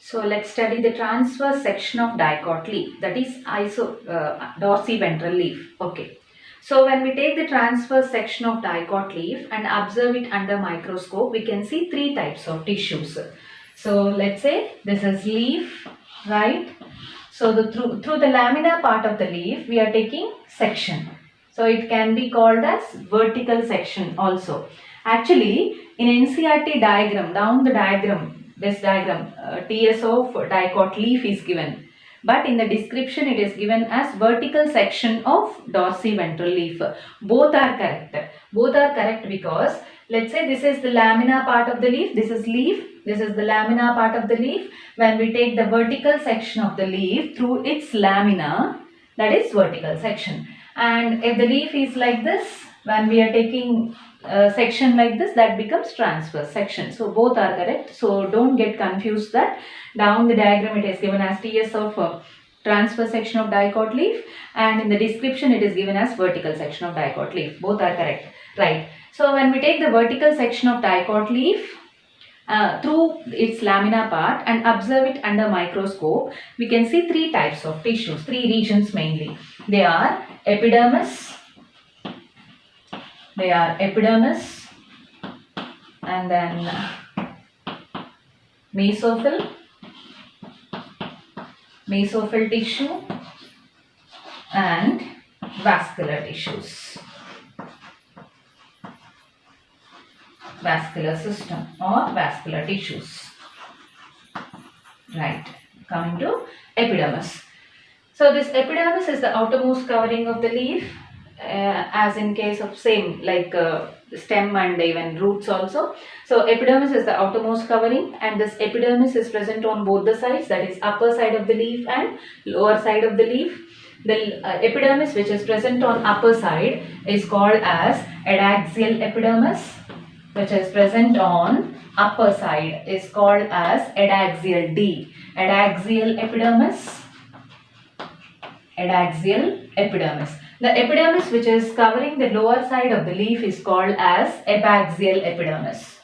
So let's study the transverse section of dicot leaf, that is dorsiventral leaf. Okay. So when we take the transverse section of dicot leaf and observe it under microscope, we can see three types of tissues. So let's say this is leaf, right? So through the lamina part of the leaf, we are taking section. So it can be called as vertical section also. Actually, in NCERT diagram, down the diagram, this diagram, T.S of Dicot leaf is given. But in the description, it is given as vertical section of dorsiventral leaf. Both are correct. Both are correct because let's say this is the lamina part of the leaf. This is leaf. This is the lamina part of the leaf. When we take the vertical section of the leaf through its lamina, that is vertical section. And if the leaf is like this, when we are taking section like this, that becomes transverse section. So both are correct. So don't get confused that down the diagram it is given as T.S of transverse section of dicot leaf, and in the description it is given as vertical section of dicot leaf. Both are correct. Right. So when we take the vertical section of dicot leaf through its lamina part and observe it under microscope, we can see three types of tissues, three regions mainly. They are epidermis, and then mesophyll tissue, and vascular tissues, vascular system or vascular tissues. Right, coming to epidermis. So this epidermis is the outermost covering of the leaf, as in case of same like stem and even roots also. So epidermis is the outermost covering, and this epidermis is present on both the sides, that is upper side of the leaf and lower side of the leaf. The epidermis which is present on upper side is called as adaxial epidermis, which is present on upper side is called as adaxial D. Adaxial epidermis. The epidermis which is covering the lower side of the leaf is called as epaxial epidermis.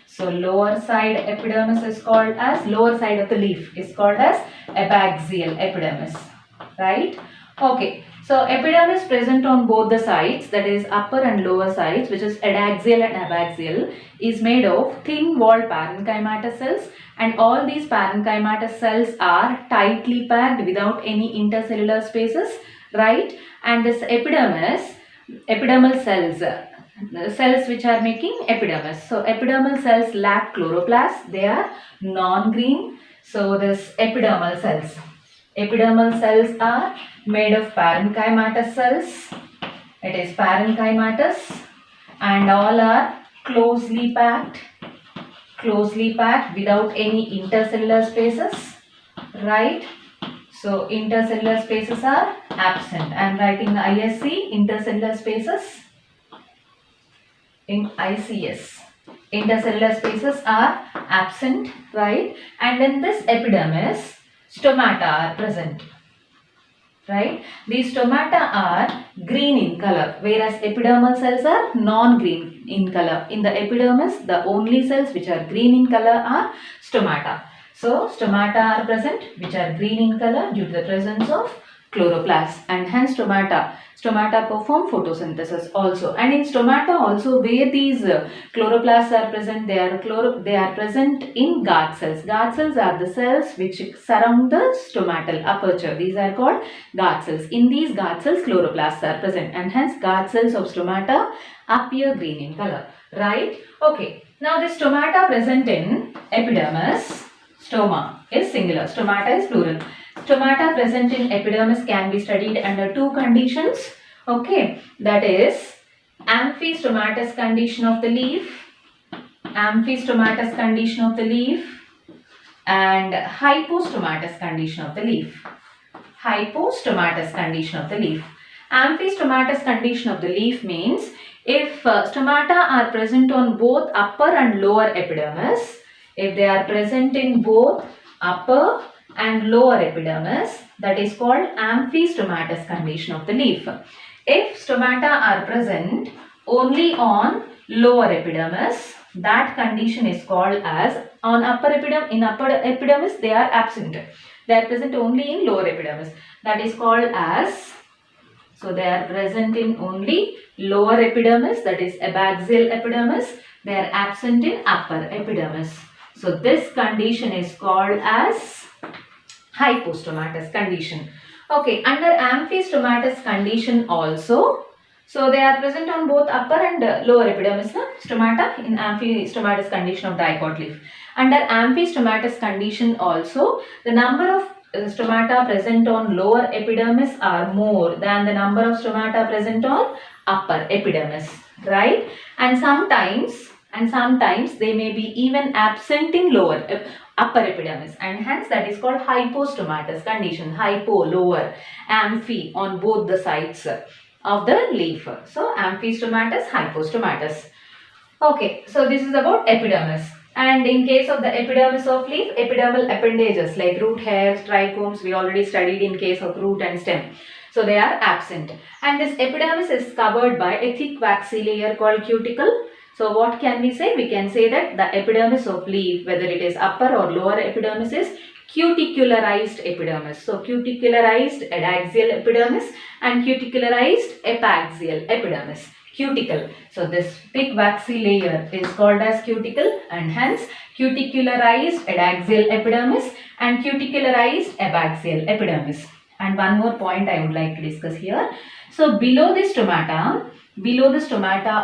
So lower side epidermis is called as, lower side of the leaf is called as epaxial epidermis. Right? Okay. So epidermis present on both the sides, that is upper and lower sides, which is adaxial and abaxial, is made of thin walled parenchymatous cells, and all these parenchymatous cells are tightly packed without any intercellular spaces, right? And this epidermal cells, the cells which are making epidermis. So epidermal cells lack chloroplasts, they are non-green. So this epidermal cells are made of parenchymatous cells. It is parenchymatous, and all are closely packed without any intercellular spaces, right? So intercellular spaces are absent. I am writing ISC, intercellular spaces. In ICS, intercellular spaces are absent, right? And in this epidermis, stomata are present, right? These stomata are green in color, whereas epidermal cells are non-green in color. In the epidermis, the only cells which are green in color are stomata. So stomata are present which are green in color due to the presence of chloroplasts, and hence stomata perform photosynthesis also. And in stomata also, where these chloroplasts are present, they are present in guard cells. Guard cells are the cells which surround the stomatal aperture. These are called guard cells. In these guard cells, chloroplasts are present, and hence guard cells of stomata appear green in color, right? Okay. Now the stomata present in epidermis, stoma is singular, stomata is plural. Stomata present in epidermis can be studied under two conditions. Okay, that is amphistomatous condition of the leaf, and hypostomatous condition of the leaf. Amphistomatous condition of the leaf means if stomata are present on both upper and lower epidermis, if they are present in both upper and lower epidermis, that is called amphistomatous condition of the leaf. If stomata are present only on lower epidermis, that condition is called as, on upper epidermis, in upper epidermis they are absent. They are present only in lower epidermis. That is called as, so they are present in only lower epidermis, that is abaxial epidermis. They are absent in upper epidermis. So this condition is called as hypostomatous condition. Okay, under amphistomatous condition also, so they are present on both upper and lower epidermis, stomata, in amphistomatous condition of dicot leaf. Under amphistomatous condition also, the number of stomata present on lower epidermis are more than the number of stomata present on upper epidermis, right? And sometimes they may be even absent in upper epidermis, and hence that is called hypostomatous condition. Hypo, lower, amphi on both the sides of the leaf. So amphistomatous, hypostomatous. Okay, so this is about epidermis. And in case of the epidermis of leaf, epidermal appendages like root hairs, trichomes, we already studied in case of root and stem. So they are absent. And this epidermis is covered by a thick waxy layer called cuticle. So what can we say? We can say that the epidermis of leaf, whether it is upper or lower epidermis, is cuticularized epidermis. So cuticularized adaxial epidermis and cuticularized epaxial epidermis. Cuticle. So this thick waxy layer is called as cuticle, and hence cuticularized adaxial epidermis and cuticularized epaxial epidermis. And one more point I would like to discuss here. So below the stomata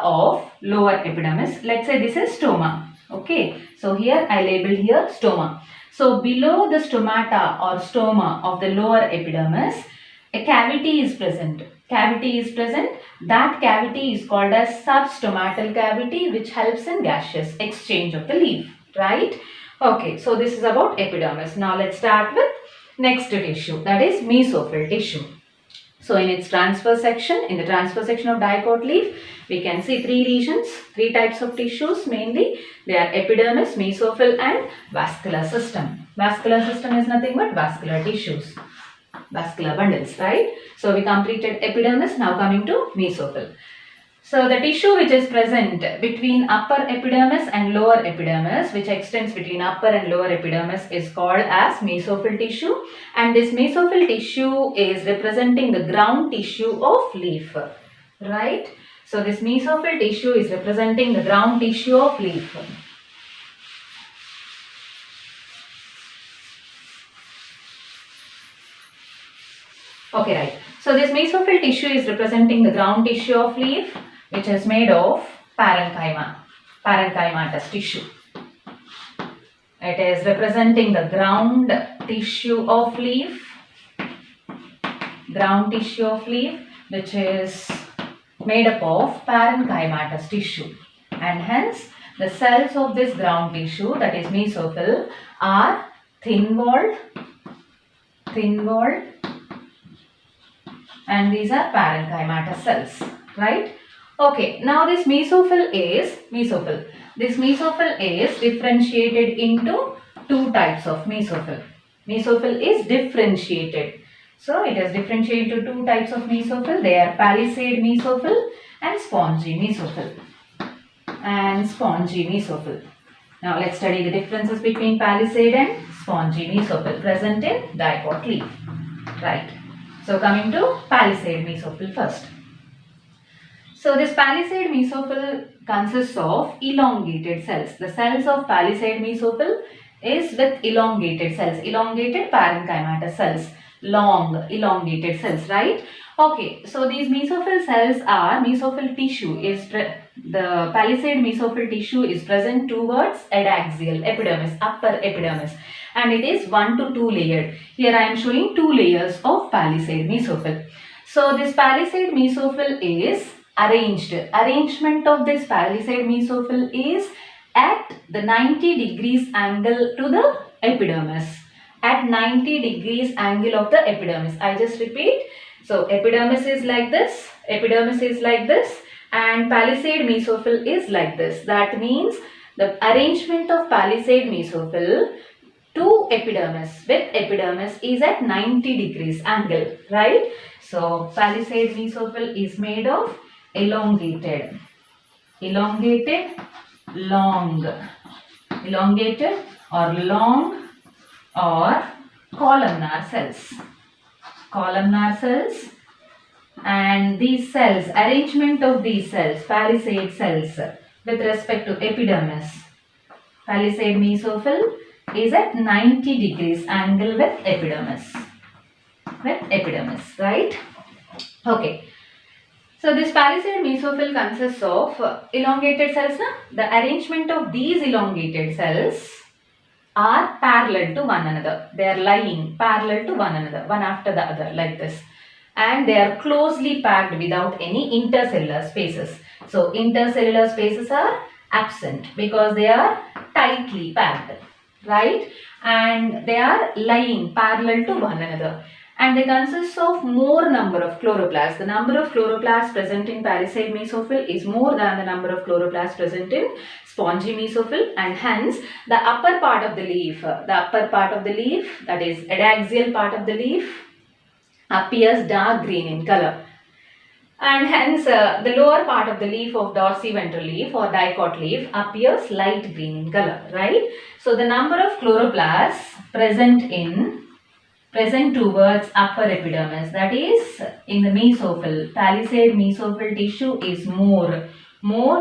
of lower epidermis, let's say this is stoma. Okay, so here I labeled here stoma. So below the stomata or stoma of the lower epidermis, a cavity is present. That cavity is called as substomatal cavity, which helps in gaseous exchange of the leaf, right? Okay, so this is about epidermis. Now let's start with next tissue, that is mesophyll tissue. So in its transverse section, in the transverse section of dicot leaf, we can see three types of tissues mainly. They are epidermis, mesophyll and vascular system. Vascular system is nothing but vascular tissues, vascular bundles, right? So we completed epidermis, now coming to mesophyll. So the tissue which is present between upper epidermis and lower epidermis, which extends between upper and lower epidermis, is called as mesophyll tissue, and this mesophyll tissue is representing the ground tissue of leaf, right? So this mesophyll tissue is representing the ground tissue of leaf. Okay, right. So this mesophyll tissue is representing the ground tissue of leaf, which is made of parenchymatous tissue. It is representing the ground tissue of leaf, which is made up of parenchymatous tissue, and hence the cells of this ground tissue, that is mesophyll, are thin-walled, and these are parenchymatous cells, right? Okay, now this mesophyll is differentiated into two types of mesophyll. Mesophyll is differentiated. So it is differentiated into two types of mesophyll. They are palisade mesophyll and spongy mesophyll. Now let's study the differences between palisade and spongy mesophyll present in dicot leaf, right? So coming to palisade mesophyll first. So this palisade mesophyll consists of elongated cells. The cells of palisade mesophyll is with elongated cells, elongated parenchymatous cells, long elongated cells, right? Okay, so these mesophyll cells are, mesophyll tissue is, the palisade mesophyll tissue is present towards adaxial epidermis, upper epidermis, and it is 1 to 2 layered. Here I am showing 2 layers of palisade mesophyll. So this palisade mesophyll is arrangement of this palisade mesophyll is at the 90 degrees angle to the epidermis. At 90 degrees angle of the epidermis. I just repeat. So epidermis is like this, and palisade mesophyll is like this. That means the arrangement of palisade mesophyll to epidermis with epidermis is at 90 degrees angle, right? So palisade mesophyll is made of elongated elongated, long, elongated or long, or columnar cells. Columnar cells, and these cells, arrangement of these cells, palisade cells with respect to epidermis. Palisade mesophyll is at 90 degrees angle with epidermis. Right? Okay. So this palisade mesophyll consists of elongated cells. The arrangement of these elongated cells are parallel to one another. They are lying parallel to one another, one after the other, like this. And they are closely packed without any intercellular spaces. So intercellular spaces are absent because they are tightly packed, right? And they are lying parallel to one another. And they consist of more number of chloroplasts. The number of chloroplasts present in palisade mesophyll is more than the number of chloroplasts present in spongy mesophyll, and hence the upper part of the leaf, that is adaxial part of the leaf, appears dark green in color. And hence the lower part of the leaf of dorsiventral leaf or dicot leaf appears light green in color, right? So the number of chloroplasts present towards upper epidermis, that is in the mesophyll, palisade mesophyll tissue is more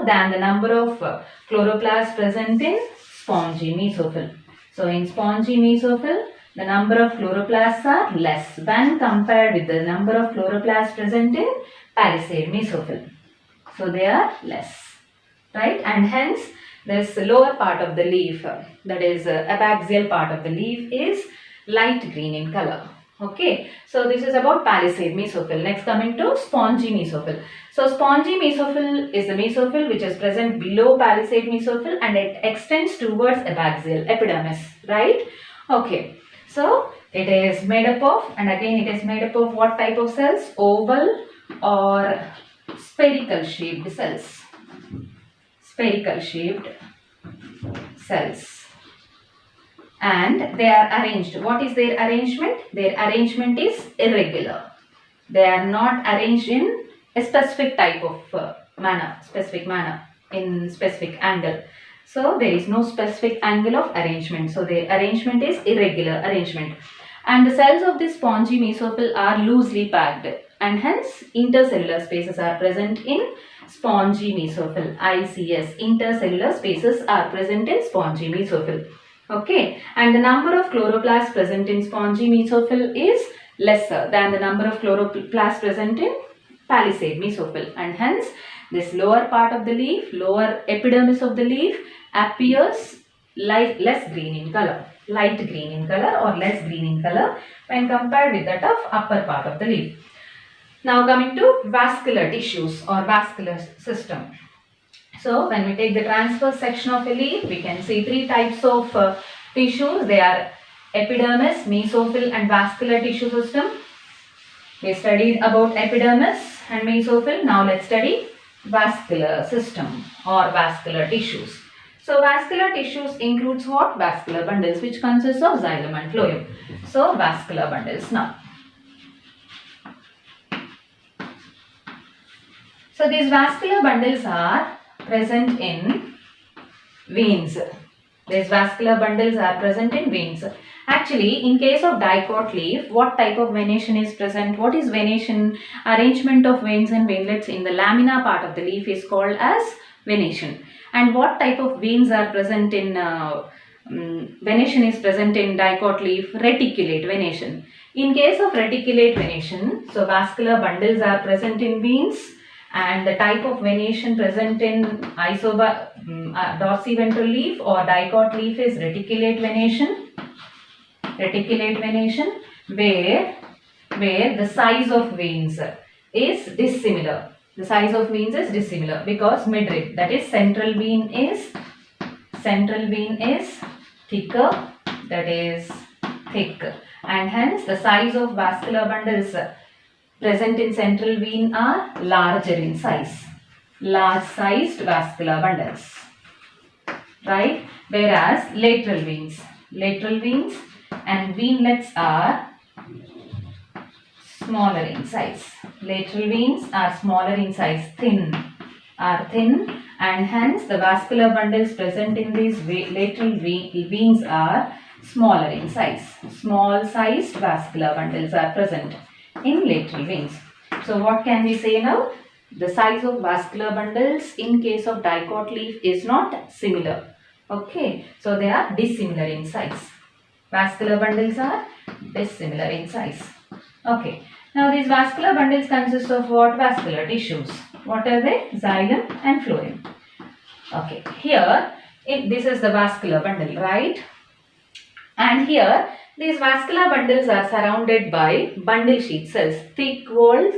than the number of chloroplasts present in spongy mesophyll. So in spongy mesophyll, the number of chloroplasts are less when compared with the number of chloroplasts present in palisade mesophyll. So they are less, right? And hence this lower part of the leaf, that is abaxial part of the leaf, is light green in color. Okay, so this is about palisade mesophyll. Next, coming to spongy mesophyll. So spongy mesophyll is the mesophyll which is present below palisade mesophyll and it extends towards abaxial epidermis, right? Okay, so it is made up of, and again it is made up of what type of cells? Oval or spherical shaped cells. Spherical shaped cells. And they are arranged. What is their arrangement? Their arrangement is irregular. They are not arranged in a specific type of manner, in specific angle. So there is no specific angle of arrangement. So their arrangement is irregular arrangement. And the cells of this spongy mesophyll are loosely packed, and hence intercellular spaces are present in spongy mesophyll. ICS, intercellular spaces are present in spongy mesophyll. Okay, and the number of chloroplasts present in spongy mesophyll is lesser than the number of chloroplasts present in palisade mesophyll, and hence this lower part of the leaf, lower epidermis of the leaf, appears less green in color, light green in color or less green in color when compared with that of upper part of the leaf. Now coming to vascular tissues or vascular system. So when we take the transverse section of a leaf, we can see three types of tissues. They are epidermis, mesophyll and vascular tissue system. We studied about epidermis and mesophyll. Now let's study vascular system or vascular tissues. So vascular tissues includes what? Vascular bundles, which consists of xylem and phloem. So vascular bundles now. So these vascular bundles are present in veins. These vascular bundles are present in veins. Actually, in case of dicot leaf, what type of venation is present? What is venation? Arrangement of veins and veinlets in the lamina part of the leaf is called as venation. And what type of veins are present in venation is present in dicot leaf? Reticulate venation. In case of reticulate venation, so vascular bundles are present in veins. And the type of venation present in dorsiventral leaf or dicot leaf is reticulate venation. Reticulate venation, where the size of veins is dissimilar. The size of veins is dissimilar because midrib, that is central vein is thicker, that is thick, and hence the size of vascular bundles present in central vein are larger in size, large sized vascular bundles, right? Whereas lateral veins and veinlets are smaller in size. Lateral veins are smaller in size, thin, and and hence the vascular bundles present in these lateral veins are smaller in size. Small sized vascular bundles are present in lateral veins. So what can we say now? The size of vascular bundles in case of dicot leaf is not similar. Okay, so they are dissimilar in size. Vascular bundles are dissimilar in size. Okay, now these vascular bundles consist of what? Vascular tissues. What are they? Xylem and phloem. Okay, here this is the vascular bundle, right? And here these vascular bundles are surrounded by bundle sheath cells, thick walled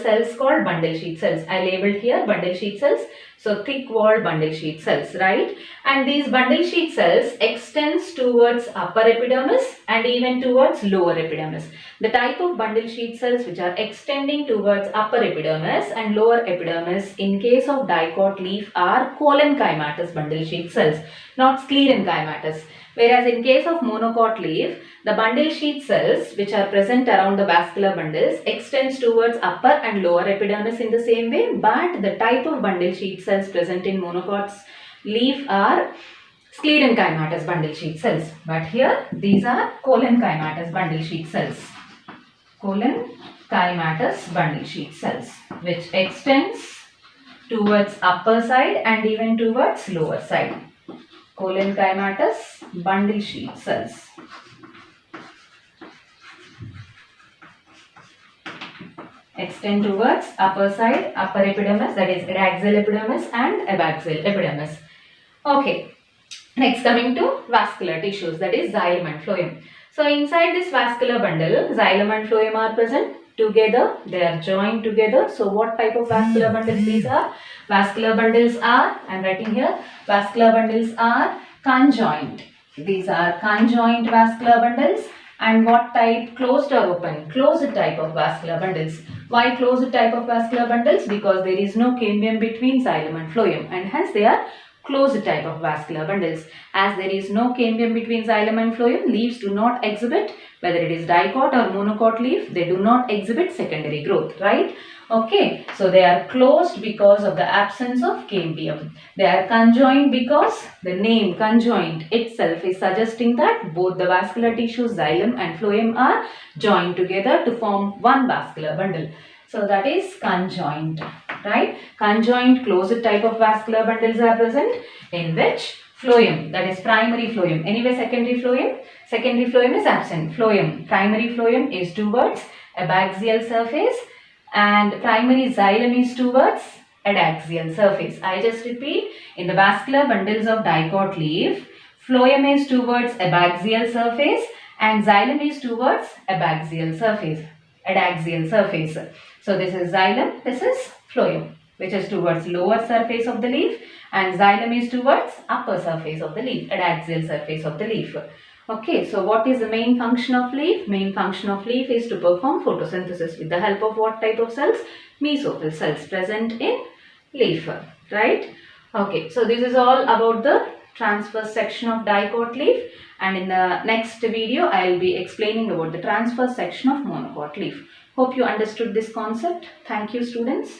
cells called bundle sheath cells. I labeled here bundle sheath cells. So thick walled bundle sheath cells, right? And these bundle sheath cells extends towards upper epidermis and even towards lower epidermis. The type of bundle sheath cells which are extending towards upper epidermis and lower epidermis in case of dicot leaf are collenchymatous bundle sheath cells, not sclerenchymatous. Whereas in case of monocot leaf, the bundle sheath cells which are present around the vascular bundles extends towards upper and lower epidermis in the same way, but the type of bundle sheath cells present in monocot's leaf are sclerenchymatous bundle sheath cells. But here these are collenchymatous bundle sheath cells. Collenchymatous bundle sheath cells which extends towards upper side and even towards lower side. Collenchymatous bundle sheath cells. Extend towards upper side, upper epidermis, that is adaxial epidermis and abaxial epidermis. Okay, next coming to vascular tissues, that is xylem and phloem. So inside this vascular bundle, xylem and phloem are present together, they are joined together. So what type of vascular bundles these are? Vascular bundles are, I am writing here, vascular bundles are conjoined. These are conjoined vascular bundles. And what type? Closed or open? Closed type of vascular bundles. Why closed type of vascular bundles? Because there is no cambium between xylem and phloem and hence they are closed type of vascular bundles. As there is no cambium between xylem and phloem, leaves do not exhibit, whether it is dicot or monocot leaf, they do not exhibit secondary growth, right? Okay, so they are closed because of the absence of cambium. They are conjoined because the name conjoined itself is suggesting that both the vascular tissues xylem and phloem are joined together to form one vascular bundle. So that is conjoined, right? Conjoined closed type of vascular bundles are present in which phloem, that is primary phloem. Anyway, secondary phloem is absent. Phloem, primary phloem is towards abaxial surface and primary xylem is towards adaxial surface. I just repeat, in the vascular bundles of dicot leaf, phloem is towards abaxial surface and xylem is towards adaxial surface. So this is xylem, this is phloem, which is towards lower surface of the leaf, and xylem is towards upper surface of the leaf, adaxial surface of the leaf. Okay, so what is the main function of leaf? Main function of leaf is to perform photosynthesis with the help of what type of cells? Mesophyll cells present in leaf, right? Okay, so this is all about the transverse section of dicot leaf, and in the next video I will be explaining about the transverse section of monocot leaf. Hope you understood this concept. Thank you, students.